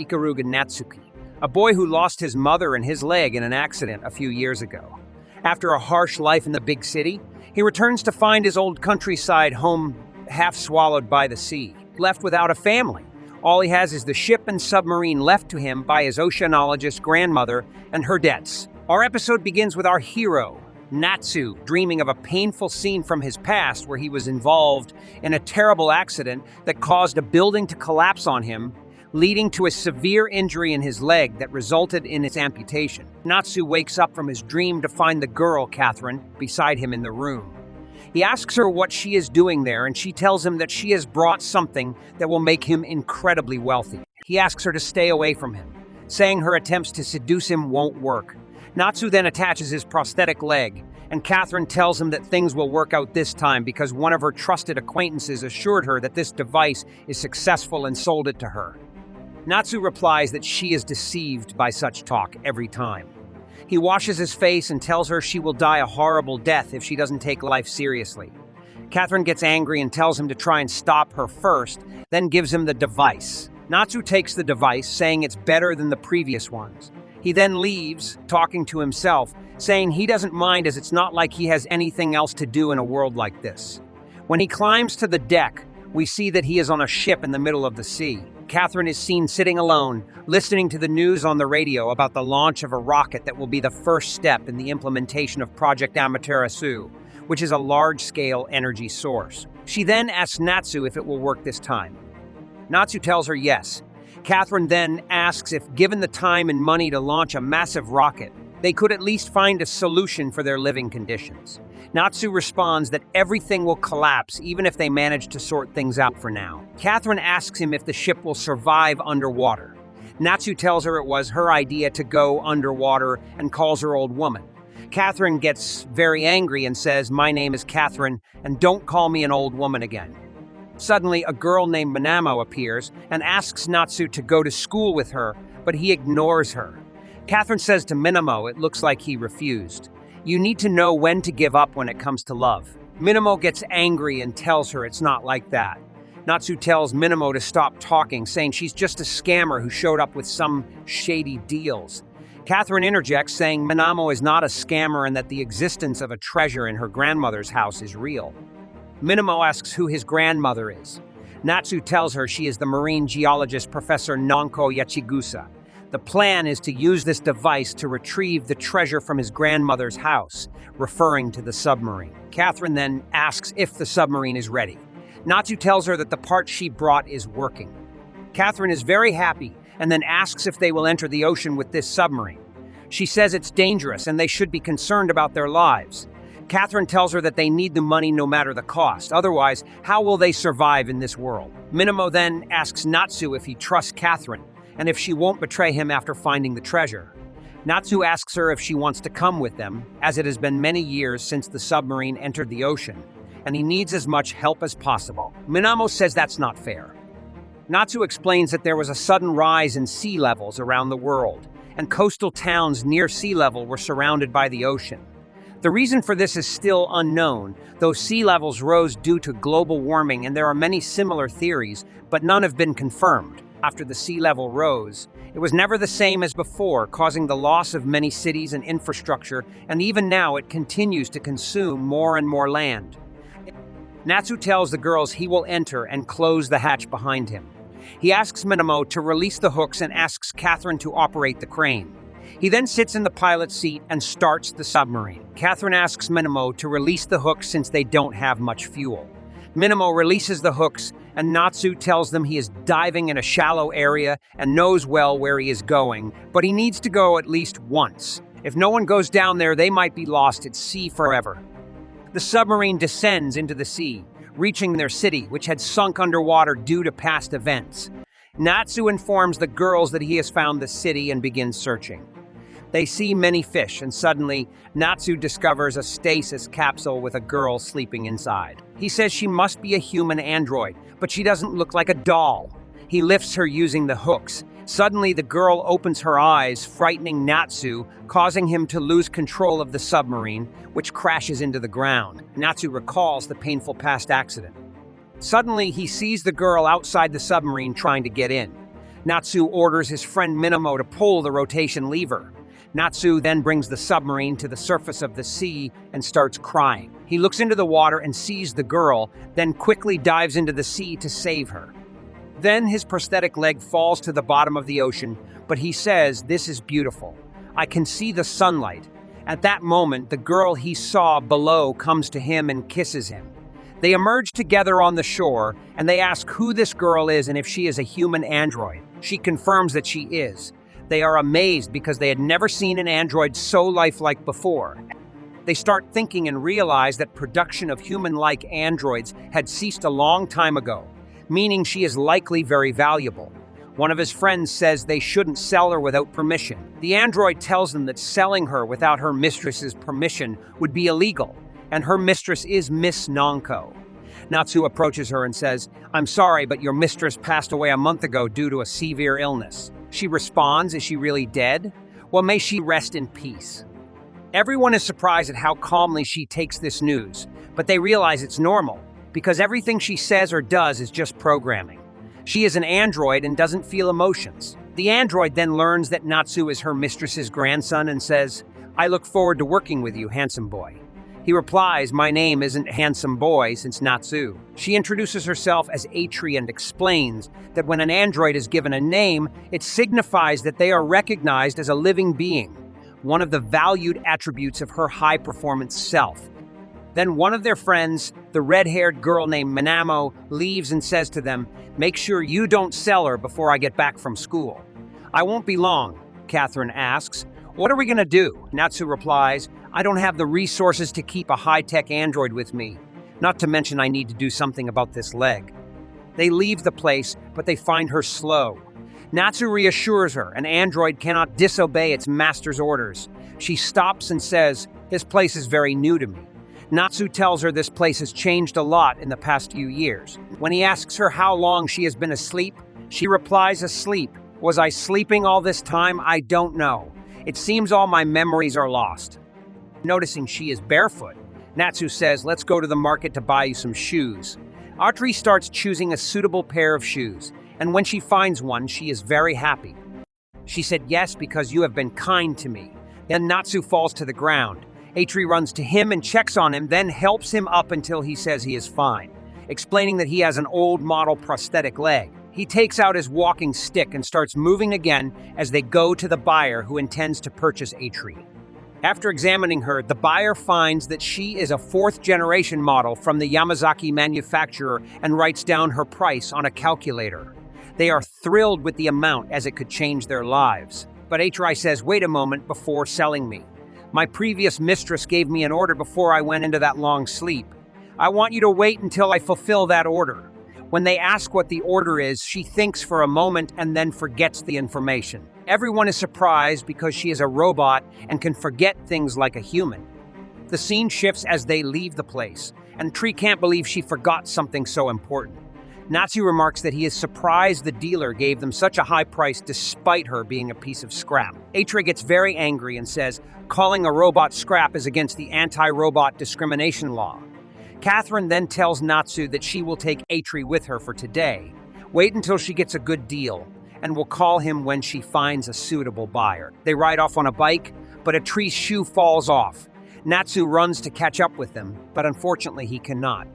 Ikaruga Natsuki, a boy who lost his mother and his leg in an accident a few years ago. After a harsh life in the big city, he returns to find his old countryside home half swallowed by the sea, left without a family. All he has is the ship and submarine left to him by his oceanologist grandmother and her debts. Our episode begins with our hero, Natsu, dreaming of a painful scene from his past where he was involved in a terrible accident that caused a building to collapse on him, leading to a severe injury in his leg that resulted in its amputation. Natsu wakes up from his dream to find the girl, Catherine, beside him in the room. He asks her what she is doing there, and she tells him that she has brought something that will make him incredibly wealthy. He asks her to stay away from him, saying her attempts to seduce him won't work. Natsu then attaches his prosthetic leg, and Catherine tells him that things will work out this time because one of her trusted acquaintances assured her that this device is successful and sold it to her. Natsu replies that she is deceived by such talk every time. He washes his face and tells her she will die a horrible death if she doesn't take life seriously. Catherine gets angry and tells him to try and stop her first, then gives him the device. Natsu takes the device, saying it's better than the previous ones. He then leaves, talking to himself, saying he doesn't mind as it's not like he has anything else to do in a world like this. When he climbs to the deck, we see that he is on a ship in the middle of the sea. Catherine is seen sitting alone, listening to the news on the radio about the launch of a rocket that will be the first step in the implementation of Project Amaterasu, which is a large-scale energy source. She then asks Natsu if it will work this time. Natsu tells her yes. Catherine then asks if, given the time and money to launch a massive rocket, they could at least find a solution for their living conditions. Natsu responds that everything will collapse even if they manage to sort things out for now. Catherine asks him if the ship will survive underwater. Natsu tells her it was her idea to go underwater and calls her old woman. Catherine gets very angry and says, "My name is Catherine, and don't call me an old woman again." Suddenly, a girl named Minamo appears and asks Natsu to go to school with her, but he ignores her. Catherine says to Minamo it looks like he refused. You need to know when to give up when it comes to love. Minamo gets angry and tells her it's not like that. Natsu tells Minamo to stop talking, saying she's just a scammer who showed up with some shady deals. Catherine interjects, saying Minamo is not a scammer and that the existence of a treasure in her grandmother's house is real. Minamo asks who his grandmother is. Natsu tells her she is the marine geologist Professor Nonko Yachigusa. The plan is to use this device to retrieve the treasure from his grandmother's house, referring to the submarine. Catherine then asks if the submarine is ready. Natsu tells her that the part she brought is working. Catherine is very happy and then asks if they will enter the ocean with this submarine. She says it's dangerous and they should be concerned about their lives. Catherine tells her that they need the money no matter the cost. Otherwise, how will they survive in this world? Minamo then asks Natsu if he trusts Catherine and if she won't betray him after finding the treasure. Natsu asks her if she wants to come with them, as it has been many years since the submarine entered the ocean, and he needs as much help as possible. Minamo says that's not fair. Natsu explains that there was a sudden rise in sea levels around the world, and coastal towns near sea level were surrounded by the ocean. The reason for this is still unknown, though sea levels rose due to global warming, and there are many similar theories, but none have been confirmed. After the sea level rose, it was never the same as before, causing the loss of many cities and infrastructure, and even now it continues to consume more and more land. Natsu tells the girls he will enter and close the hatch behind him. He asks Minamo to release the hooks and asks Catherine to operate the crane. He then sits in the pilot's seat and starts the submarine. Catherine asks Minamo to release the hooks since they don't have much fuel. Minamo releases the hooks, and Natsu tells them he is diving in a shallow area and knows well where he is going, but he needs to go at least once. If no one goes down there, they might be lost at sea forever. The submarine descends into the sea, reaching their city, which had sunk underwater due to past events. Natsu informs the girls that he has found the city and begins searching. They see many fish, and suddenly, Natsu discovers a stasis capsule with a girl sleeping inside. He says she must be a human android, but she doesn't look like a doll. He lifts her using the hooks. Suddenly, the girl opens her eyes, frightening Natsu, causing him to lose control of the submarine, which crashes into the ground. Natsu recalls the painful past accident. Suddenly, he sees the girl outside the submarine trying to get in. Natsu orders his friend Minamo to pull the rotation lever. Natsu then brings the submarine to the surface of the sea and starts crying. He looks into the water and sees the girl, then quickly dives into the sea to save her. Then his prosthetic leg falls to the bottom of the ocean, but he says, "This is beautiful. I can see the sunlight." At that moment, the girl he saw below comes to him and kisses him. They emerge together on the shore, and they ask who this girl is and if she is a human android. She confirms that she is. They are amazed because they had never seen an android so lifelike before. They start thinking and realize that production of human-like androids had ceased a long time ago, meaning she is likely very valuable. One of his friends says they shouldn't sell her without permission. The android tells them that selling her without her mistress's permission would be illegal, and her mistress is Miss Nonko. Natsu approaches her and says, "I'm sorry, but your mistress passed away a month ago due to a severe illness." She responds, "Is she really dead? Well, may she rest in peace." Everyone is surprised at how calmly she takes this news, but they realize it's normal, because everything she says or does is just programming. She is an android and doesn't feel emotions. The android then learns that Natsu is her mistress's grandson and says, "I look forward to working with you, handsome boy." He replies, "My name isn't Handsome Boy since Natsu." She introduces herself as Atri and explains that when an android is given a name, it signifies that they are recognized as a living being, one of the valued attributes of her high-performance self. Then one of their friends, the red-haired girl named Minamo, leaves and says to them, "Make sure you don't sell her before I get back from school." "I won't be long," Catherine asks. "What are we gonna do?" Natsu replies, "I don't have the resources to keep a high-tech android with me. Not to mention I need to do something about this leg." They leave the place, but they find her slow. Natsu reassures her an android cannot disobey its master's orders. She stops and says, "This place is very new to me." Natsu tells her this place has changed a lot in the past few years. When he asks her how long she has been asleep, she replies, "Asleep. Was I sleeping all this time? I don't know. It seems all my memories are lost." Noticing she is barefoot, Natsu says, "Let's go to the market to buy you some shoes." Atri starts choosing a suitable pair of shoes, and when she finds one, she is very happy. She said, "Yes, because you have been kind to me." Then Natsu falls to the ground. Atri runs to him and checks on him, then helps him up until he says he is fine, explaining that he has an old model prosthetic leg. He takes out his walking stick and starts moving again as they go to the buyer who intends to purchase Atri. After examining her, the buyer finds that she is a fourth-generation model from the Yamazaki manufacturer and writes down her price on a calculator. They are thrilled with the amount as it could change their lives. But Atri says, "Wait a moment before selling me. My previous mistress gave me an order before I went into that long sleep. I want you to wait until I fulfill that order." When they ask what the order is, she thinks for a moment and then forgets the information. Everyone is surprised because she is a robot and can forget things like a human. The scene shifts as they leave the place, and Tree can't believe she forgot something so important. Natsu remarks that he is surprised the dealer gave them such a high price despite her being a piece of scrap. Atri gets very angry and says, calling a robot scrap is against the anti-robot discrimination law. Catherine then tells Natsu that she will take Atri with her for today, wait until she gets a good deal, and will call him when she finds a suitable buyer. They ride off on a bike, but Atri's shoe falls off. Natsu runs to catch up with them, but unfortunately he cannot.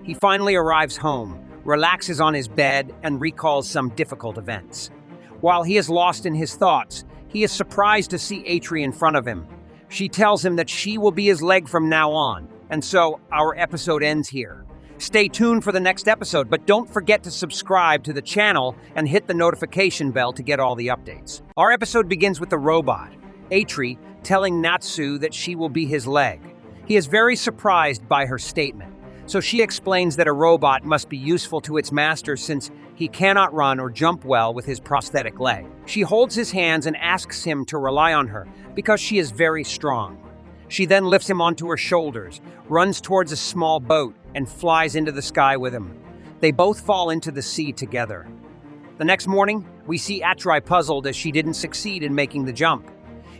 He finally arrives home, relaxes on his bed, and recalls some difficult events. While he is lost in his thoughts, he is surprised to see Atri in front of him. She tells him that she will be his leg from now on, and so our episode ends here. Stay tuned for the next episode, but don't forget to subscribe to the channel and hit the notification bell to get all the updates. Our episode begins with the robot, Atri, telling Natsu that she will be his leg. He is very surprised by her statement, so she explains that a robot must be useful to its master since he cannot run or jump well with his prosthetic leg. She holds his hands and asks him to rely on her because she is very strong. She then lifts him onto her shoulders, runs towards a small boat, and flies into the sky with him. They both fall into the sea together. The next morning, we see Atri puzzled as she didn't succeed in making the jump.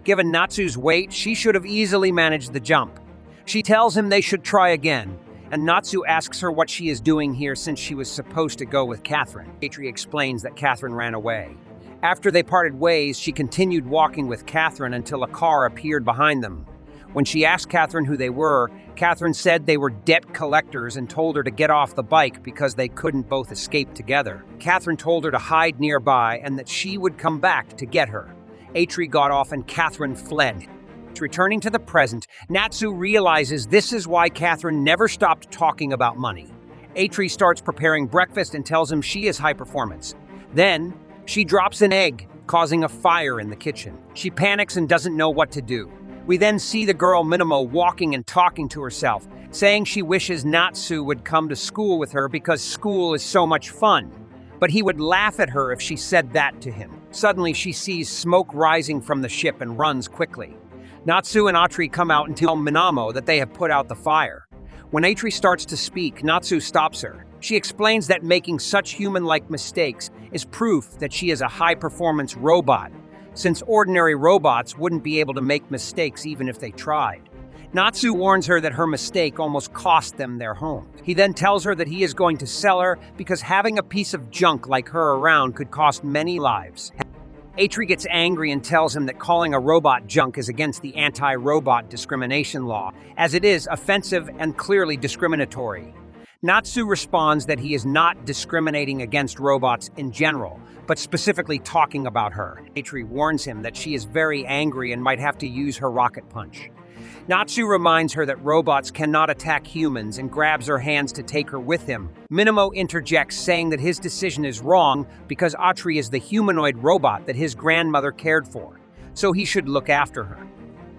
Given Natsu's weight, she should have easily managed the jump. She tells him they should try again, and Natsu asks her what she is doing here since she was supposed to go with Catherine. Atri explains that Catherine ran away. After they parted ways, she continued walking with Catherine until a car appeared behind them. When she asked Catherine who they were, Catherine said they were debt collectors and told her to get off the bike because they couldn't both escape together. Catherine told her to hide nearby and that she would come back to get her. Atri got off and Catherine fled. Returning to the present, Natsu realizes this is why Catherine never stopped talking about money. Atri starts preparing breakfast and tells him she is high performance. Then, she drops an egg, causing a fire in the kitchen. She panics and doesn't know what to do. We then see the girl Minamo walking and talking to herself, saying she wishes Natsu would come to school with her because school is so much fun. But he would laugh at her if she said that to him. Suddenly, she sees smoke rising from the ship and runs quickly. Natsu and Atri come out and tell Minamo that they have put out the fire. When Atri starts to speak, Natsu stops her. She explains that making such human-like mistakes is proof that she is a high-performance robot, since ordinary robots wouldn't be able to make mistakes even if they tried. Natsu warns her that her mistake almost cost them their home. He then tells her that he is going to sell her because having a piece of junk like her around could cost many lives. Atri gets angry and tells him that calling a robot junk is against the anti-robot discrimination law, as it is offensive and clearly discriminatory. Natsu responds that he is not discriminating against robots in general, but specifically talking about her. Atri warns him that she is very angry and might have to use her rocket punch. Natsu reminds her that robots cannot attack humans and grabs her hands to take her with him. Minamo interjects, saying that his decision is wrong because Atri is the humanoid robot that his grandmother cared for, so he should look after her.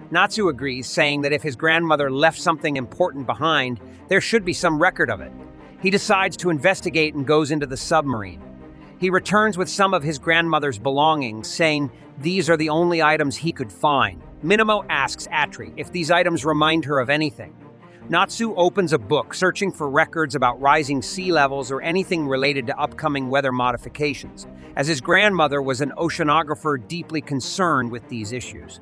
Natsu agrees, saying that if his grandmother left something important behind, there should be some record of it. He decides to investigate and goes into the submarine. He returns with some of his grandmother's belongings, saying these are the only items he could find. Minamo asks Atri if these items remind her of anything. Natsu opens a book, searching for records about rising sea levels or anything related to upcoming weather modifications, as his grandmother was an oceanographer deeply concerned with these issues.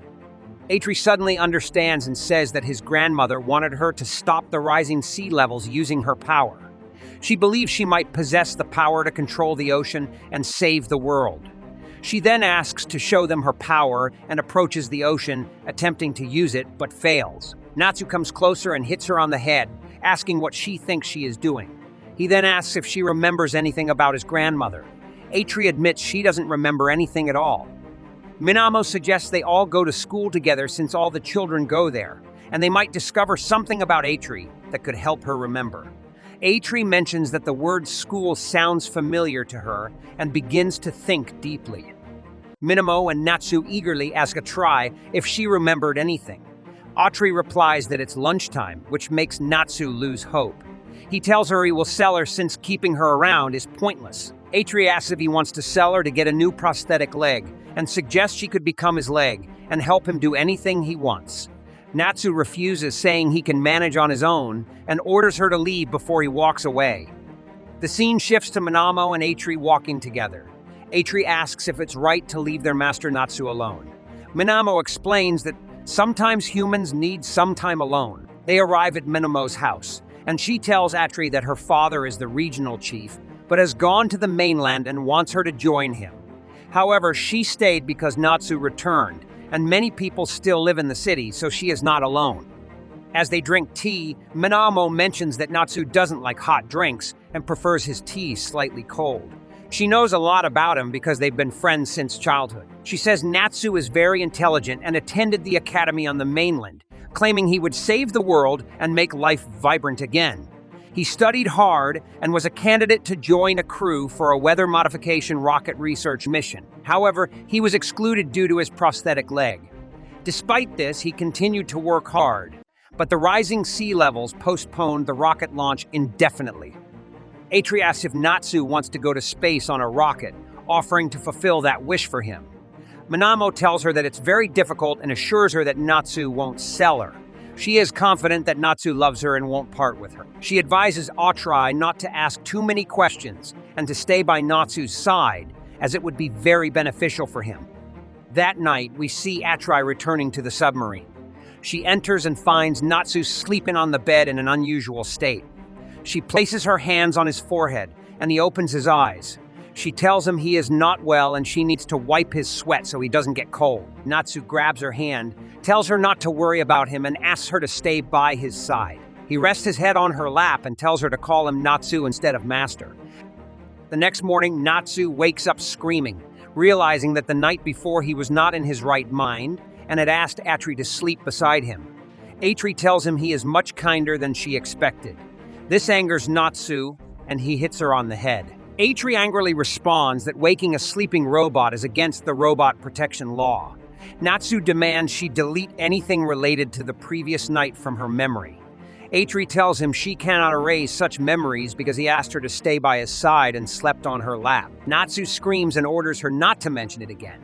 Atri suddenly understands and says that his grandmother wanted her to stop the rising sea levels using her power. She believes she might possess the power to control the ocean and save the world. She then asks to show them her power and approaches the ocean, attempting to use it, but fails. Natsu comes closer and hits her on the head, asking what she thinks she is doing. He then asks if she remembers anything about his grandmother. Atri admits she doesn't remember anything at all. Minamo suggests they all go to school together since all the children go there, and they might discover something about Atri that could help her remember. Atri mentions that the word school sounds familiar to her and begins to think deeply. Minamo and Natsu eagerly ask Atri if she remembered anything. Atri replies that it's lunchtime, which makes Natsu lose hope. He tells her he will sell her since keeping her around is pointless. Atri asks if he wants to sell her to get a new prosthetic leg, and suggests she could become his leg and help him do anything he wants. Natsu refuses, saying he can manage on his own, and orders her to leave before he walks away. The scene shifts to Minamo and Atri walking together. Atri asks if it's right to leave their master Natsu alone. Minamo explains that sometimes humans need some time alone. They arrive at Minamo's house, and she tells Atri that her father is the regional chief, but has gone to the mainland and wants her to join him. However, she stayed because Natsu returned, and many people still live in the city, so she is not alone. As they drink tea, Minamo mentions that Natsu doesn't like hot drinks and prefers his tea slightly cold. She knows a lot about him because they've been friends since childhood. She says Natsu is very intelligent and attended the academy on the mainland, claiming he would save the world and make life vibrant again. He studied hard and was a candidate to join a crew for a weather modification rocket research mission. However, he was excluded due to his prosthetic leg. Despite this, he continued to work hard, but the rising sea levels postponed the rocket launch indefinitely. Atri asks if Natsu wants to go to space on a rocket, offering to fulfill that wish for him. Minamo tells her that it's very difficult and assures her that Natsu won't sell her. She is confident that Natsu loves her and won't part with her. She advises Atri not to ask too many questions and to stay by Natsu's side, as it would be very beneficial for him. That night, we see Atri returning to the submarine. She enters and finds Natsu sleeping on the bed in an unusual state. She places her hands on his forehead, and he opens his eyes. She tells him he is not well and she needs to wipe his sweat so he doesn't get cold. Natsu grabs her hand, tells her not to worry about him, and asks her to stay by his side. He rests his head on her lap and tells her to call him Natsu instead of Master. The next morning, Natsu wakes up screaming, realizing that the night before he was not in his right mind and had asked Atri to sleep beside him. Atri tells him he is much kinder than she expected. This angers Natsu, and he hits her on the head. Atri angrily responds that waking a sleeping robot is against the robot protection law. Natsu demands she delete anything related to the previous night from her memory. Atri tells him she cannot erase such memories because he asked her to stay by his side and slept on her lap. Natsu screams and orders her not to mention it again.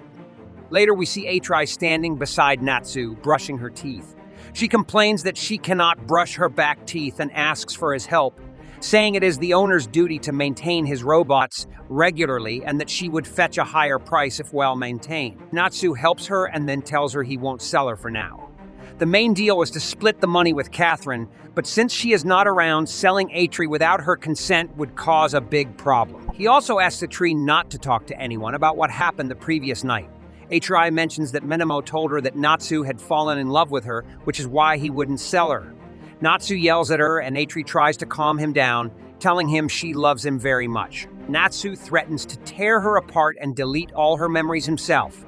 Later, we see Atri standing beside Natsu, brushing her teeth. She complains that she cannot brush her back teeth and asks for his help, saying it is the owner's duty to maintain his robots regularly and that she would fetch a higher price if well maintained. Natsu helps her and then tells her he won't sell her for now. The main deal was to split the money with Catherine, but since she is not around, selling Atri without her consent would cause a big problem. He also asks Atri not to talk to anyone about what happened the previous night. Atri mentions that Minamo told her that Natsu had fallen in love with her, which is why he wouldn't sell her. Natsu yells at her and Atri tries to calm him down, telling him she loves him very much. Natsu threatens to tear her apart and delete all her memories himself.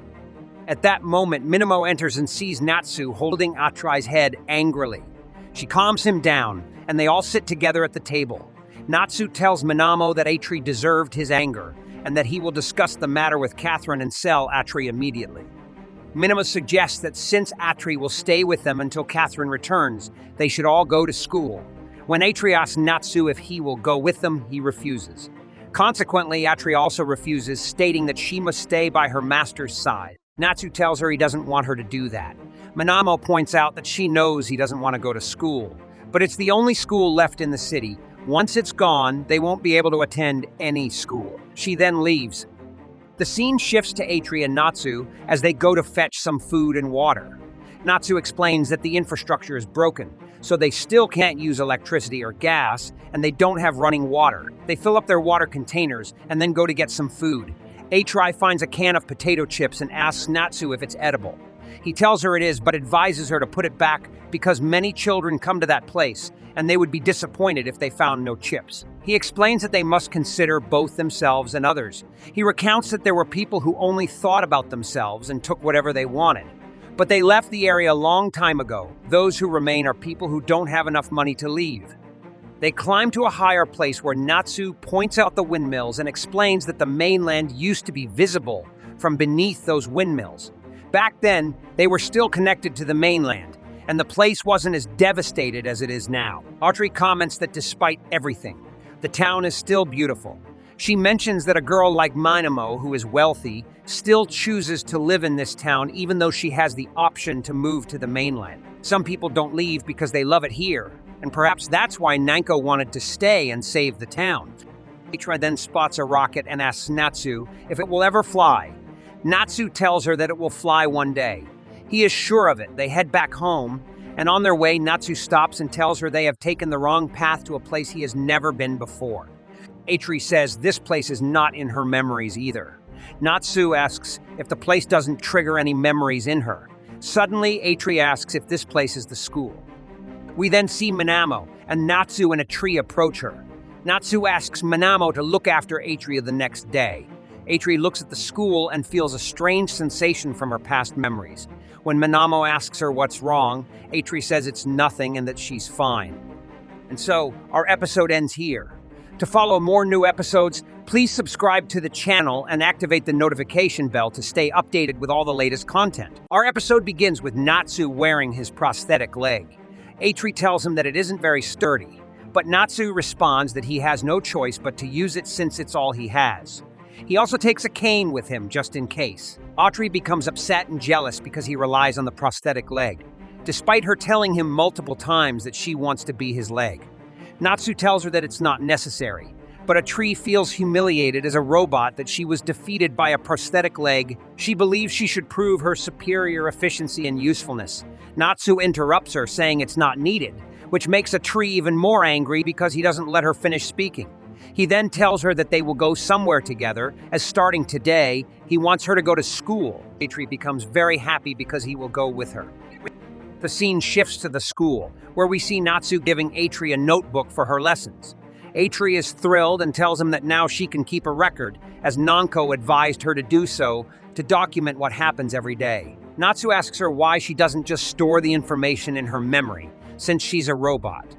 At that moment, Minamo enters and sees Natsu holding Atri's head angrily. She calms him down, and they all sit together at the table. Natsu tells Minamo that Atri deserved his anger, and that he will discuss the matter with Catherine and sell Atri immediately. Minamo suggests that since Atri will stay with them until Catherine returns, they should all go to school. When Atri asks Natsu if he will go with them, he refuses. Consequently, Atri also refuses, stating that she must stay by her master's side. Natsu tells her he doesn't want her to do that. Minamo points out that she knows he doesn't want to go to school, but it's the only school left in the city. Once it's gone, they won't be able to attend any school. She then leaves. The scene shifts to Atri and Natsu as they go to fetch some food and water. Natsu explains that the infrastructure is broken, so they still can't use electricity or gas, and they don't have running water. They fill up their water containers and then go to get some food. Atri finds a can of potato chips and asks Natsu if it's edible. He tells her it is, but advises her to put it back because many children come to that place, and they would be disappointed if they found no chips. He explains that they must consider both themselves and others. He recounts that there were people who only thought about themselves and took whatever they wanted. But they left the area a long time ago. Those who remain are people who don't have enough money to leave. They climb to a higher place where Natsu points out the windmills and explains that the mainland used to be visible from beneath those windmills. Back then, they were still connected to the mainland, and the place wasn't as devastated as it is now. Atri comments that despite everything, the town is still beautiful. She mentions that a girl like Minamo, who is wealthy, still chooses to live in this town even though she has the option to move to the mainland. Some people don't leave because they love it here, and perhaps that's why Nanko wanted to stay and save the town. Atri then spots a rocket and asks Natsu if it will ever fly. Natsu tells her that it will fly one day. He is sure of it. They head back home, and on their way, Natsu stops and tells her they have taken the wrong path to a place he has never been before. Atri says this place is not in her memories either. Natsu asks if the place doesn't trigger any memories in her. Suddenly, Atri asks if this place is the school. We then see Minamo, and Natsu and Atri approach her. Natsu asks Minamo to look after Atri the next day. Atri looks at the school and feels a strange sensation from her past memories. When Minamo asks her what's wrong, Atri says it's nothing and that she's fine. And so, our episode ends here. To follow more new episodes, please subscribe to the channel and activate the notification bell to stay updated with all the latest content. Our episode begins with Natsu wearing his prosthetic leg. Atri tells him that it isn't very sturdy, but Natsu responds that he has no choice but to use it since it's all he has. He also takes a cane with him just in case. Atri becomes upset and jealous because he relies on the prosthetic leg, despite her telling him multiple times that she wants to be his leg. Natsu tells her that it's not necessary, but Atri feels humiliated as a robot that she was defeated by a prosthetic leg. She believes she should prove her superior efficiency and usefulness. Natsu interrupts her, saying it's not needed, which makes Atri even more angry because he doesn't let her finish speaking. He then tells her that they will go somewhere together, as starting today, he wants her to go to school. Atri becomes very happy because he will go with her. The scene shifts to the school, where we see Natsu giving Atri a notebook for her lessons. Atri is thrilled and tells him that now she can keep a record, as Nanko advised her to do so, to document what happens every day. Natsu asks her why she doesn't just store the information in her memory, since she's a robot.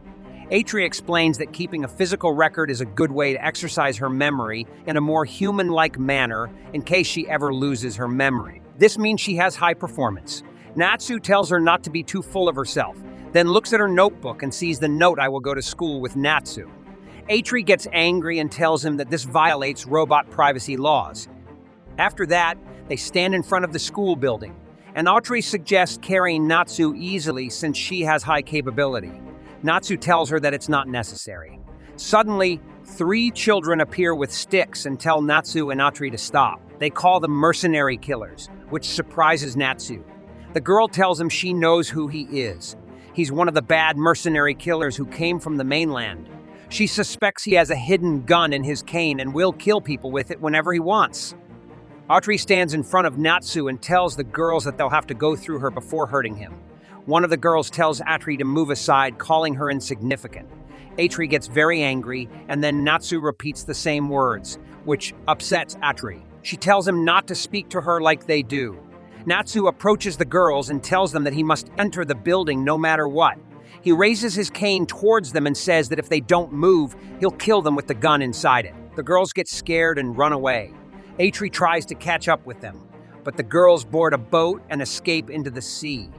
Atri explains that keeping a physical record is a good way to exercise her memory in a more human-like manner in case she ever loses her memory. This means she has high performance. Natsu tells her not to be too full of herself, then looks at her notebook and sees the note, "I will go to school with Natsu." Atri gets angry and tells him that this violates robot privacy laws. After that, they stand in front of the school building, and Atri suggests carrying Natsu easily since she has high capability. Natsu tells her that it's not necessary. Suddenly, 3 children appear with sticks and tell Natsu and Atri to stop. They call them mercenary killers, which surprises Natsu. The girl tells him she knows who he is. He's one of the bad mercenary killers who came from the mainland. She suspects he has a hidden gun in his cane and will kill people with it whenever he wants. Atri stands in front of Natsu and tells the girls that they'll have to go through her before hurting him. One of the girls tells Atri to move aside, calling her insignificant. Atri gets very angry, and then Natsu repeats the same words, which upsets Atri. She tells him not to speak to her like they do. Natsu approaches the girls and tells them that he must enter the building no matter what. He raises his cane towards them and says that if they don't move, he'll kill them with the gun inside it. The girls get scared and run away. Atri tries to catch up with them, but the girls board a boat and escape into the sea.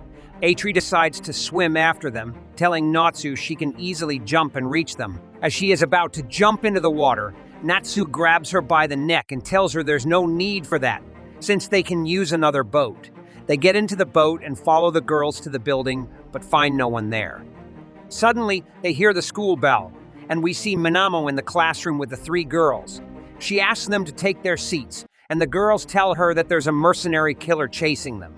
Atri decides to swim after them, telling Natsu she can easily jump and reach them. As she is about to jump into the water, Natsu grabs her by the neck and tells her there's no need for that, since they can use another boat. They get into the boat and follow the girls to the building, but find no one there. Suddenly, they hear the school bell, and we see Minamo in the classroom with the 3 girls. She asks them to take their seats, and the girls tell her that there's a mercenary killer chasing them.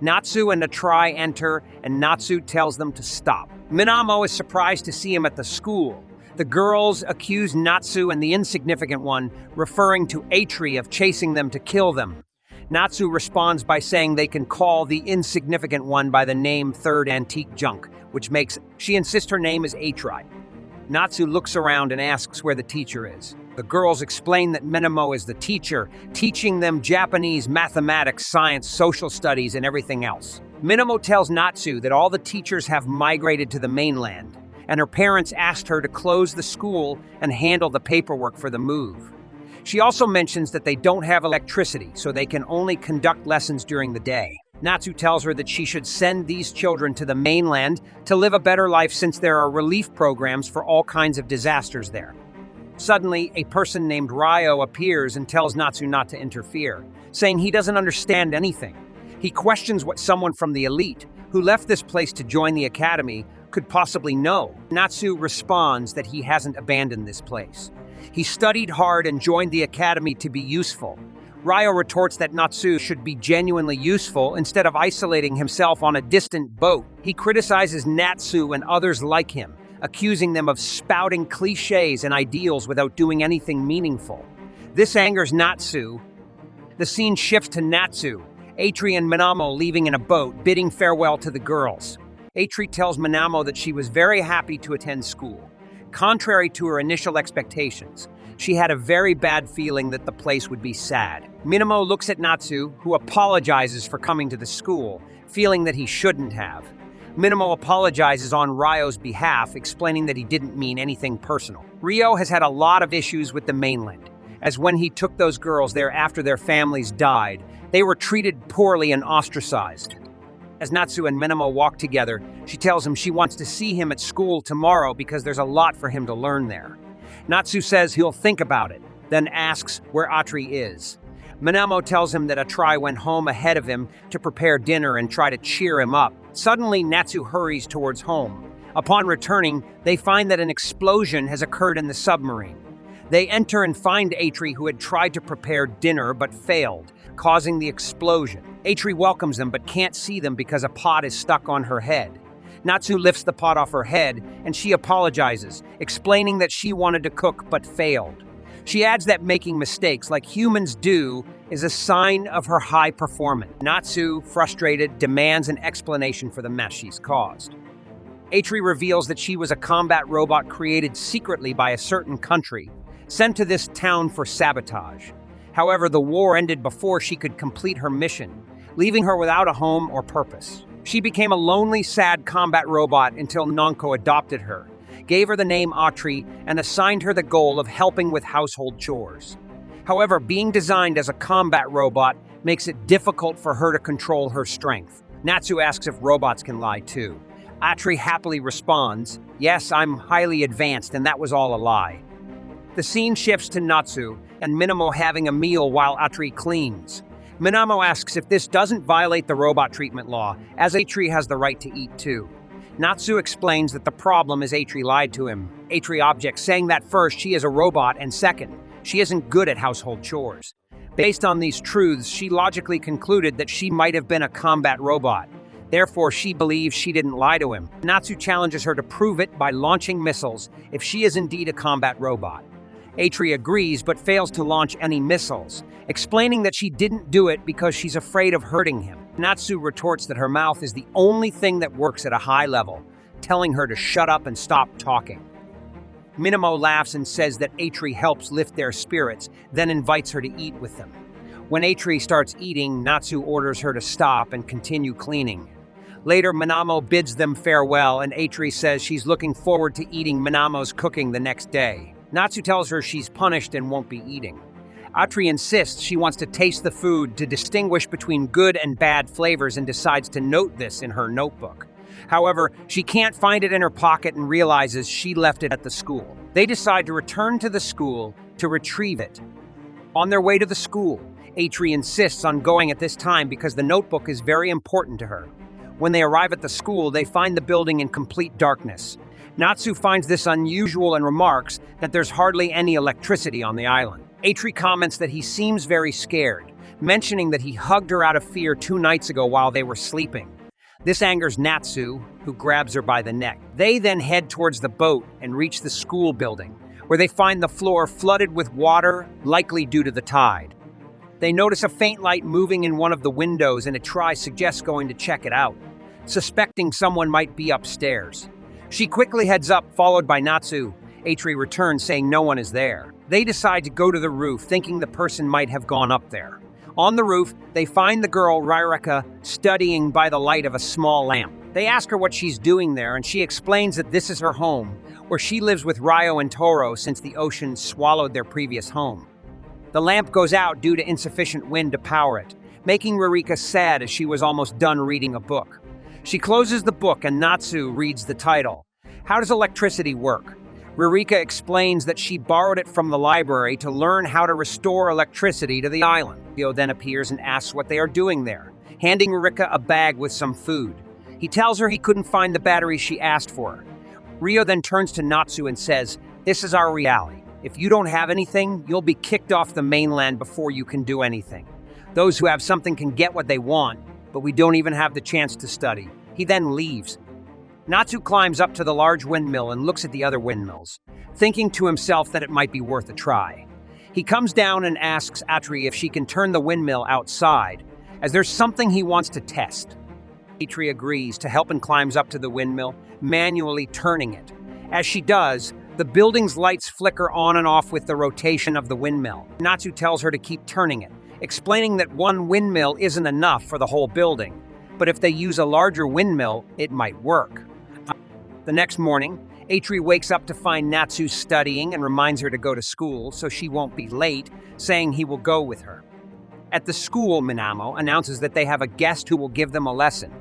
Natsu and Atri enter, and Natsu tells them to stop. Minamo is surprised to see him at the school. The girls accuse Natsu and the insignificant one, referring to Atri of chasing them to kill them. Natsu responds by saying they can call the insignificant one by the name Third Antique Junk, which makes she insists her name is Atri. Natsu looks around and asks where the teacher is. The girls explain that Minamo is the teacher, teaching them Japanese, mathematics, science, social studies, and everything else. Minamo tells Natsu that all the teachers have migrated to the mainland, and her parents asked her to close the school and handle the paperwork for the move. She also mentions that they don't have electricity, so they can only conduct lessons during the day. Natsu tells her that she should send these children to the mainland to live a better life since there are relief programs for all kinds of disasters there. Suddenly, a person named Ryo appears and tells Natsu not to interfere, saying he doesn't understand anything. He questions what someone from the elite, who left this place to join the academy, could possibly know. Natsu responds that he hasn't abandoned this place. He studied hard and joined the academy to be useful. Ryo retorts that Natsu should be genuinely useful instead of isolating himself on a distant boat. He criticizes Natsu and others like him, accusing them of spouting cliches and ideals without doing anything meaningful. This angers Natsu. The scene shifts to Natsu, Atri and Minamo leaving in a boat, bidding farewell to the girls. Atri tells Minamo that she was very happy to attend school. Contrary to her initial expectations, she had a very bad feeling that the place would be sad. Minamo looks at Natsu, who apologizes for coming to the school, feeling that he shouldn't have. Minamo apologizes on Ryo's behalf, explaining that he didn't mean anything personal. Ryo has had a lot of issues with the mainland, as when he took those girls there after their families died, they were treated poorly and ostracized. As Natsu and Minamo walk together, she tells him she wants to see him at school tomorrow because there's a lot for him to learn there. Natsu says he'll think about it, then asks where Atri is. Minamo tells him that Atri went home ahead of him to prepare dinner and try to cheer him up. Suddenly, Natsu hurries towards home. Upon returning, they find that an explosion has occurred in the submarine. They enter and find Atri, who had tried to prepare dinner but failed, causing the explosion. Atri welcomes them but can't see them because a pot is stuck on her head. Natsu lifts the pot off her head, and she apologizes, explaining that she wanted to cook but failed. She adds that making mistakes, like humans do, is a sign of her high performance. Natsu, frustrated, demands an explanation for the mess she's caused. Atri reveals that she was a combat robot created secretly by a certain country, sent to this town for sabotage. However, the war ended before she could complete her mission, leaving her without a home or purpose. She became a lonely, sad combat robot until Nanko adopted her, gave her the name Atri, and assigned her the goal of helping with household chores. However, being designed as a combat robot makes it difficult for her to control her strength. Natsu asks if robots can lie too. Atri happily responds, "Yes, I'm highly advanced, and that was all a lie." The scene shifts to Natsu and Minamo having a meal while Atri cleans. Minamo asks if this doesn't violate the robot treatment law, as Atri has the right to eat too. Natsu explains that the problem is Atri lied to him. Atri objects, saying that first, she is a robot, and second, she isn't good at household chores. Based on these truths, she logically concluded that she might have been a combat robot. Therefore, she believes she didn't lie to him. Natsu challenges her to prove it by launching missiles if she is indeed a combat robot. Atri agrees but fails to launch any missiles, explaining that she didn't do it because she's afraid of hurting him. Natsu retorts that her mouth is the only thing that works at a high level, telling her to shut up and stop talking. Minamo laughs and says that Atri helps lift their spirits, then invites her to eat with them. When Atri starts eating, Natsu orders her to stop and continue cleaning. Later, Minamo bids them farewell, and Atri says she's looking forward to eating Minamo's cooking the next day. Natsu tells her she's punished and won't be eating. Atri insists she wants to taste the food to distinguish between good and bad flavors and decides to note this in her notebook. However, she can't find it in her pocket and realizes she left it at the school. They decide to return to the school to retrieve it. On their way to the school, Atri insists on going at this time because the notebook is very important to her. When they arrive at the school, they find the building in complete darkness. Natsu finds this unusual and remarks that there's hardly any electricity on the island. Atri comments that he seems very scared, mentioning that he hugged her out of fear 2 nights ago while they were sleeping. This angers Natsu, who grabs her by the neck. They then head towards the boat and reach the school building, where they find the floor flooded with water, likely due to the tide. They notice a faint light moving in one of the windows, and Atri suggests going to check it out, suspecting someone might be upstairs. She quickly heads up, followed by Natsu. Atri returns, saying no one is there. They decide to go to the roof, thinking the person might have gone up there. On the roof, they find the girl, Rireka, studying by the light of a small lamp. They ask her what she's doing there, and she explains that this is her home, where she lives with Ryo and Toro since the ocean swallowed their previous home. The lamp goes out due to insufficient wind to power it, making Rireka sad as she was almost done reading a book. She closes the book and Natsu reads the title. How does electricity work? Rireka explains that she borrowed it from the library to learn how to restore electricity to the island. Ryo then appears and asks what they are doing there, handing Rireka a bag with some food. He tells her he couldn't find the batteries she asked for. Ryo then turns to Natsu and says, "This is our reality. If you don't have anything, you'll be kicked off the mainland before you can do anything. Those who have something can get what they want, but we don't even have the chance to study." He then leaves. Natsu climbs up to the large windmill and looks at the other windmills, thinking to himself that it might be worth a try. He comes down and asks Atri if she can turn the windmill outside, as there's something he wants to test. Atri agrees to help and climbs up to the windmill, manually turning it. As she does, the building's lights flicker on and off with the rotation of the windmill. Natsu tells her to keep turning it, explaining that one windmill isn't enough for the whole building, but if they use a larger windmill, it might work. The next morning, Atri wakes up to find Natsu studying and reminds her to go to school so she won't be late, saying he will go with her. At the school, Minamo announces that they have a guest who will give them a lesson.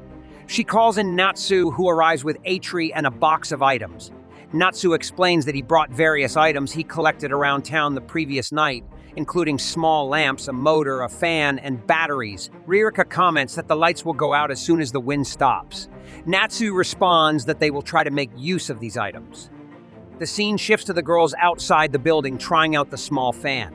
She calls in Natsu, who arrives with Atri and a box of items. Natsu explains that he brought various items he collected around town the previous night, including small lamps, a motor, a fan, and batteries. Rireka comments that the lights will go out as soon as the wind stops. Natsu responds that they will try to make use of these items. The scene shifts to the girls outside the building trying out the small fan.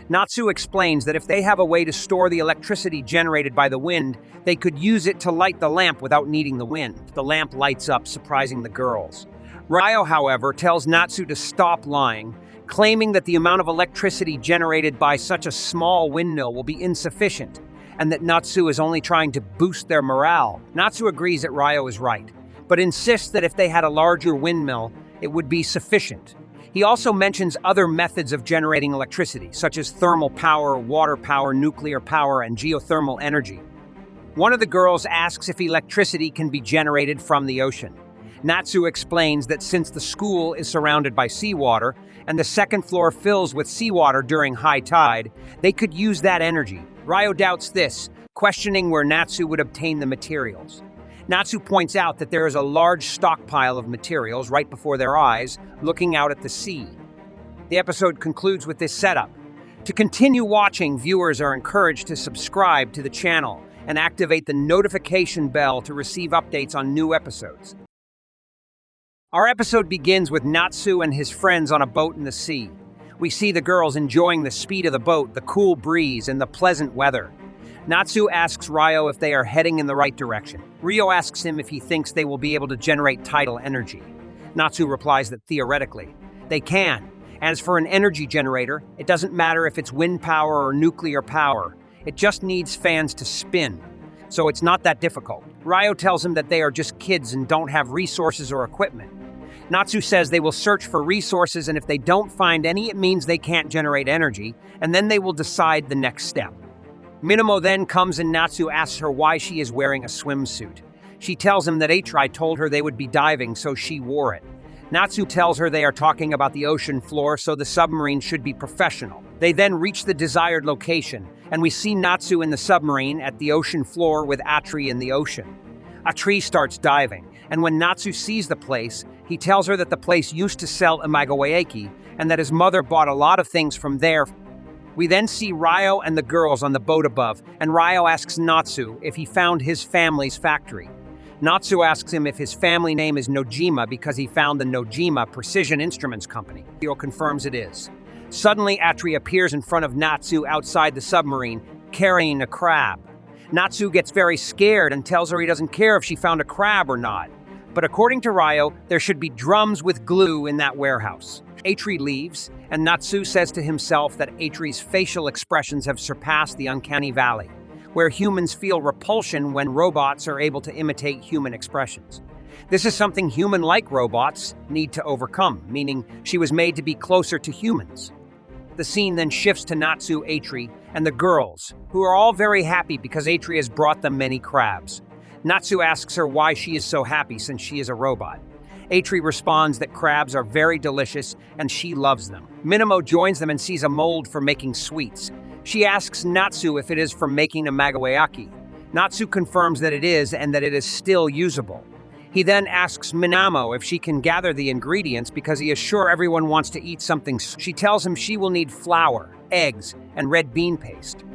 Natsu explains that if they have a way to store the electricity generated by the wind, they could use it to light the lamp without needing the wind. The lamp lights up, surprising the girls. Ryo, however, tells Natsu to stop lying, claiming that the amount of electricity generated by such a small windmill will be insufficient, and that Natsu is only trying to boost their morale. Natsu agrees that Ryo is right, but insists that if they had a larger windmill, it would be sufficient. He also mentions other methods of generating electricity, such as thermal power, water power, nuclear power, and geothermal energy. One of the girls asks if electricity can be generated from the ocean. Natsu explains that since the school is surrounded by seawater, and the second floor fills with seawater during high tide, they could use that energy. Ryo doubts this, questioning where Natsu would obtain the materials. Natsu points out that there is a large stockpile of materials right before their eyes, looking out at the sea. The episode concludes with this setup. To continue watching, viewers are encouraged to subscribe to the channel and activate the notification bell to receive updates on new episodes. Our episode begins with Natsu and his friends on a boat in the sea. We see the girls enjoying the speed of the boat, the cool breeze, and the pleasant weather. Natsu asks Ryo if they are heading in the right direction. Ryo asks him if he thinks they will be able to generate tidal energy. Natsu replies that theoretically, they can. As for an energy generator, it doesn't matter if it's wind power or nuclear power. It just needs fans to spin. So it's not that difficult. Ryo tells him that they are just kids and don't have resources or equipment. Natsu says they will search for resources, and if they don't find any, it means they can't generate energy, and then they will decide the next step. Minamo then comes and Natsu asks her why she is wearing a swimsuit. She tells him that Atri told her they would be diving, so she wore it. Natsu tells her they are talking about the ocean floor, so the submarine should be professional. They then reach the desired location, and we see Natsu in the submarine at the ocean floor with Atri in the ocean. Atri starts diving, and when Natsu sees the place, he tells her that the place used to sell imagawaeki, and that his mother bought a lot of things from there. We then see Ryo and the girls on the boat above, and Ryo asks Natsu if he found his family's factory. Natsu asks him if his family name is Nojima because he found the Nojima Precision Instruments Company. Ryo confirms it is. Suddenly, Atri appears in front of Natsu outside the submarine, carrying a crab. Natsu gets very scared and tells her he doesn't care if she found a crab or not. But according to Ryo, there should be drums with glue in that warehouse. Atri leaves, and Natsu says to himself that Atri's facial expressions have surpassed the uncanny valley, where humans feel repulsion when robots are able to imitate human expressions. This is something human-like robots need to overcome, meaning she was made to be closer to humans. The scene then shifts to Natsu, Atri, and the girls, who are all very happy because Atri has brought them many crabs. Natsu asks her why she is so happy since she is a robot. Atri responds that crabs are very delicious and she loves them. Minamo joins them and sees a mold for making sweets. She asks Natsu if it is for making imagawaeki. Natsu confirms that it is and that it is still usable. He then asks Minamo if she can gather the ingredients because he is sure everyone wants to eat something. She tells him she will need flour, eggs, and red bean paste.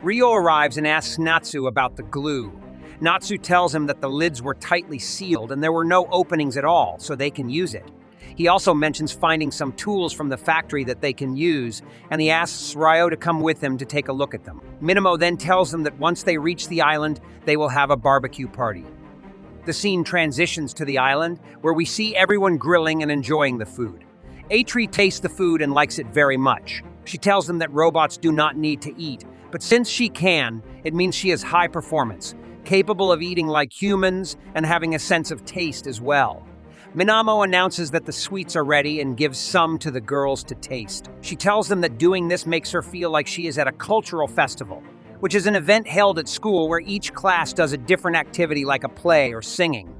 Ryo arrives and asks Natsu about the glue. Natsu tells him that the lids were tightly sealed and there were no openings at all, so they can use it. He also mentions finding some tools from the factory that they can use, and he asks Ryo to come with him to take a look at them. Minamo then tells them that once they reach the island, they will have a barbecue party. The scene transitions to the island, where we see everyone grilling and enjoying the food. Atri tastes the food and likes it very much. She tells them that robots do not need to eat, but since she can, it means she is high performance, capable of eating like humans and having a sense of taste as well. Minamo announces that the sweets are ready and gives some to the girls to taste. She tells them that doing this makes her feel like she is at a cultural festival, which is an event held at school where each class does a different activity like a play or singing.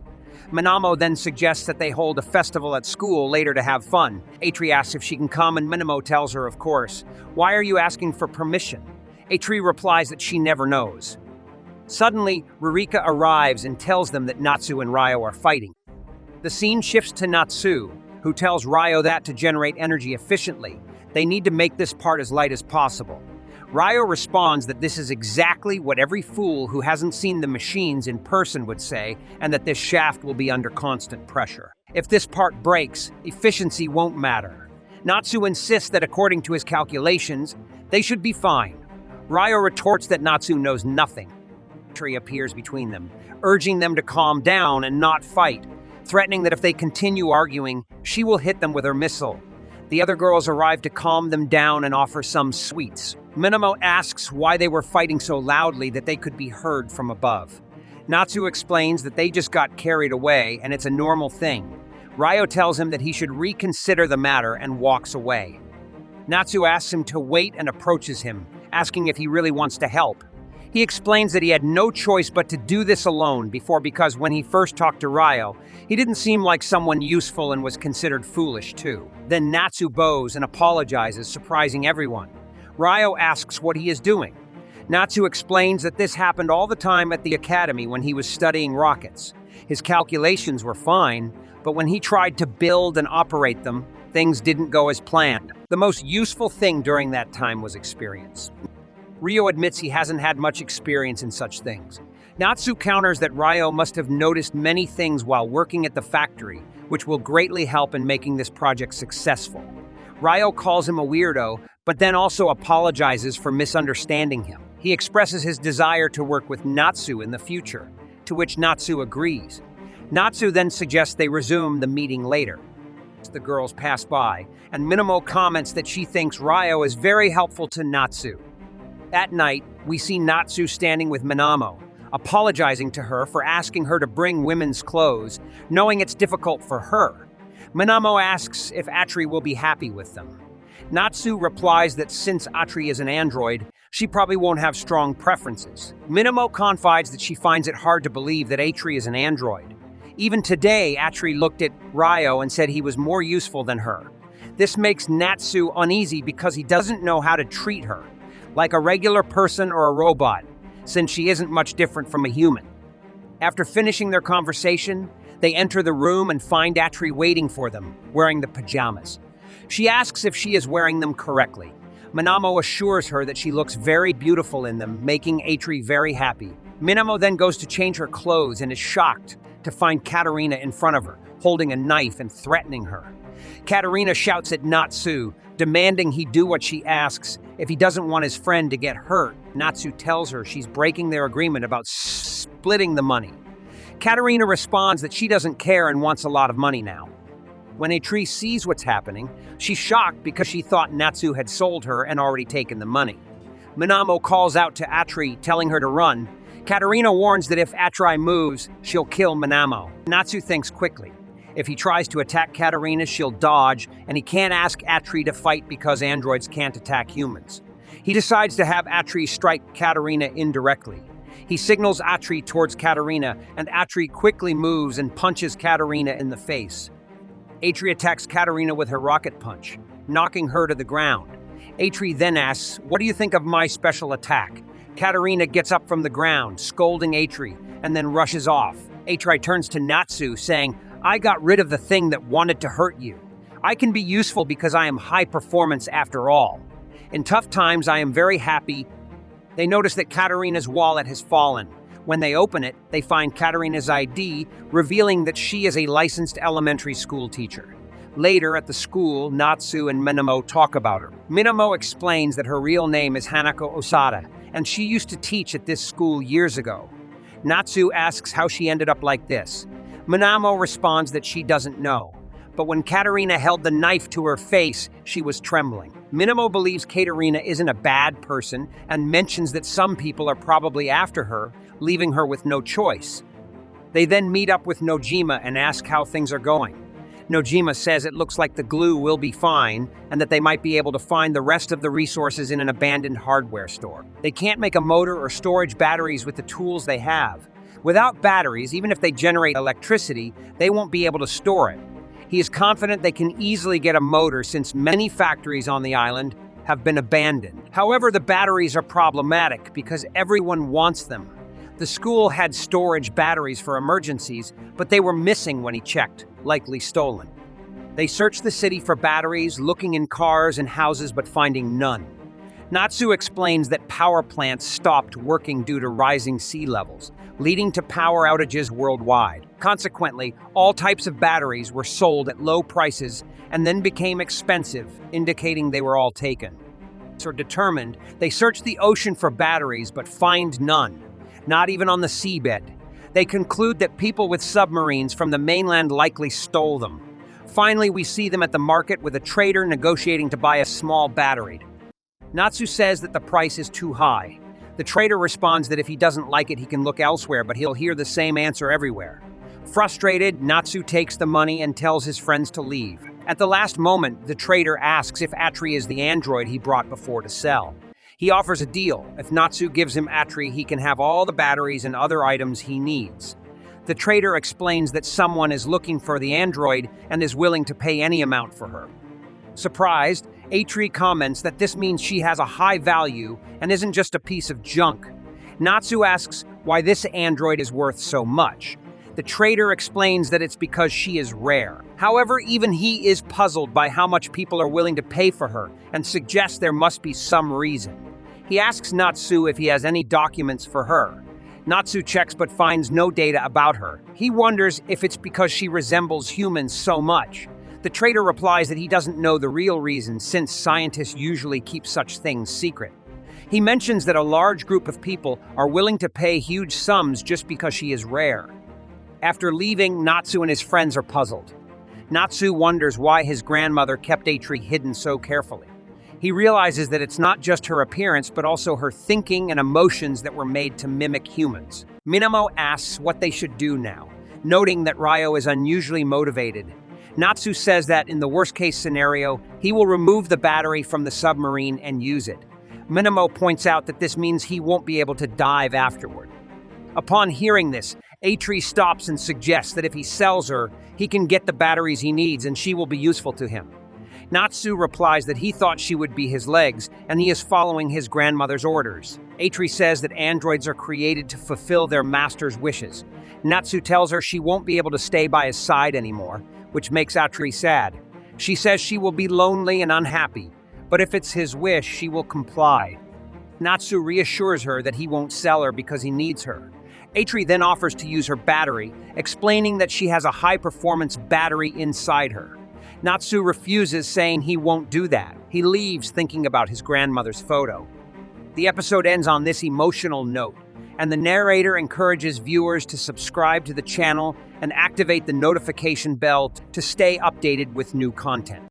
Minamo then suggests that they hold a festival at school later to have fun. Atri asks if she can come and Minamo tells her, of course. Why are you asking for permission? Atri replies that she never knows. Suddenly, Ririka arrives and tells them that Natsu and Ryo are fighting. The scene shifts to Natsu, who tells Ryo that to generate energy efficiently, they need to make this part as light as possible. Ryo responds that this is exactly what every fool who hasn't seen the machines in person would say, and that this shaft will be under constant pressure. If this part breaks, efficiency won't matter. Natsu insists that according to his calculations, They should be fine. Ryo retorts that Natsu knows nothing. Atri appears between them, urging them to calm down and not fight, threatening that if they continue arguing, she will hit them with her missile. The other girls arrive to calm them down and offer some sweets. Minamo asks why they were fighting so loudly that they could be heard from above. Natsu explains that they just got carried away and it's a normal thing. Ryo tells him that he should reconsider the matter and walks away. Natsu asks him to wait and approaches him, asking if he really wants to help. He explains that he had no choice but to do this alone because when he first talked to Ryo, he didn't seem like someone useful and was considered foolish too. Then Natsu bows and apologizes, surprising everyone. Ryo asks what he is doing. Natsu explains that this happened all the time at the academy when he was studying rockets. His calculations were fine, but when he tried to build and operate them, things didn't go as planned. The most useful thing during that time was experience. Ryo admits he hasn't had much experience in such things. Natsu counters that Ryo must have noticed many things while working at the factory, which will greatly help in making this project successful. Ryo calls him a weirdo, but then also apologizes for misunderstanding him. He expresses his desire to work with Natsu in the future, to which Natsu agrees. Natsu then suggests they resume the meeting later. The girls pass by, and Minamo comments that she thinks Ryo is very helpful to Natsu. At night, we see Natsu standing with Minamo, apologizing to her for asking her to bring women's clothes, knowing it's difficult for her. Minamo asks if Atri will be happy with them. Natsu replies that since Atri is an android, she probably won't have strong preferences. Minamo confides that she finds it hard to believe that Atri is an android. Even today, Atri looked at Ryo and said he was more useful than her. This makes Natsu uneasy because he doesn't know how to treat her, like a regular person or a robot, since she isn't much different from a human. After finishing their conversation, they enter the room and find Atri waiting for them, wearing the pajamas. She asks if she is wearing them correctly. Minamo assures her that she looks very beautiful in them, making Atri very happy. Minamo then goes to change her clothes and is shocked to find Katarina in front of her, holding a knife and threatening her. Katarina shouts at Natsu, demanding he do what she asks if he doesn't want his friend to get hurt. Natsu tells her she's breaking their agreement about splitting the money. Katarina responds that she doesn't care and wants a lot of money now. When Atri sees what's happening, she's shocked because she thought Natsu had sold her and already taken the money. Minamo calls out to Atri, telling her to run. Katarina warns that if Atri moves, she'll kill Minamo. Natsu thinks quickly. If he tries to attack Katarina, she'll dodge, and he can't ask Atri to fight because androids can't attack humans. He decides to have Atri strike Katarina indirectly. He signals Atri towards Katarina, and Atri quickly moves and punches Katarina in the face. Atri attacks Katarina with her rocket punch, knocking her to the ground. Atri then asks, "What do you think of my special attack?" Katarina gets up from the ground, scolding Atri, and then rushes off. Atri turns to Natsu, saying, "I got rid of the thing that wanted to hurt you. I can be useful because I am high performance after all. In tough times, I am very happy." They notice that Katarina's wallet has fallen. When they open it, they find Katarina's ID, revealing that she is a licensed elementary school teacher. Later at the school, Natsu and Minamo talk about her. Minamo explains that her real name is Hanako Osada, and she used to teach at this school years ago. Natsu asks how she ended up like this. Minamo responds that she doesn't know, but when Katarina held the knife to her face, she was trembling. Minamo believes Katarina isn't a bad person and mentions that some people are probably after her, leaving her with no choice. They then meet up with Nojima and ask how things are going. Nojima says it looks like the glue will be fine and that they might be able to find the rest of the resources in an abandoned hardware store. They can't make a motor or storage batteries with the tools they have. Without batteries, even if they generate electricity, they won't be able to store it. He is confident they can easily get a motor since many factories on the island have been abandoned. However, the batteries are problematic because everyone wants them. The school had storage batteries for emergencies, but they were missing when he checked, likely stolen. They searched the city for batteries, looking in cars and houses but finding none. Natsu explains that power plants stopped working due to rising sea levels, leading to power outages worldwide. Consequently, all types of batteries were sold at low prices and then became expensive, indicating they were all taken. are determined, they search the ocean for batteries but find none, not even on the seabed. They conclude that people with submarines from the mainland likely stole them. Finally, we see them at the market with a trader negotiating to buy a small battery. Natsu says that the price is too high. The trader responds that if he doesn't like it, he can look elsewhere, but he'll hear the same answer everywhere. Frustrated, Natsu takes the money and tells his friends to leave. At the last moment, the trader asks if Atri is the android he brought before to sell. He offers a deal. If Natsu gives him Atri, he can have all the batteries and other items he needs. The trader explains that someone is looking for the android and is willing to pay any amount for her. Surprised, Atri comments that this means she has a high value and isn't just a piece of junk. Natsu asks why this android is worth so much. The trader explains that it's because she is rare. However, even he is puzzled by how much people are willing to pay for her and suggests there must be some reason. He asks Natsu if he has any documents for her. Natsu checks but finds no data about her. He wonders if it's because she resembles humans so much. The trader replies that he doesn't know the real reason since scientists usually keep such things secret. He mentions that a large group of people are willing to pay huge sums just because she is rare. After leaving, Natsu and his friends are puzzled. Natsu wonders why his grandmother kept Atri hidden so carefully. He realizes that it's not just her appearance, but also her thinking and emotions that were made to mimic humans. Minamo asks what they should do now, noting that Ryo is unusually motivated. Natsu says that in the worst-case scenario, he will remove the battery from the submarine and use it. Minamo points out that this means he won't be able to dive afterward. Upon hearing this, Atri stops and suggests that if he sells her, he can get the batteries he needs and she will be useful to him. Natsu replies that he thought she would be his legs and he is following his grandmother's orders. Atri says that androids are created to fulfill their master's wishes. Natsu tells her she won't be able to stay by his side anymore, which makes Atri sad. She says she will be lonely and unhappy, but if it's his wish, she will comply. Natsu reassures her that he won't sell her because he needs her. Atri then offers to use her battery, explaining that she has a high-performance battery inside her. Natsu refuses, saying he won't do that. He leaves thinking about his grandmother's photo. The episode ends on this emotional note, and the narrator encourages viewers to subscribe to the channel and activate the notification bell to stay updated with new content.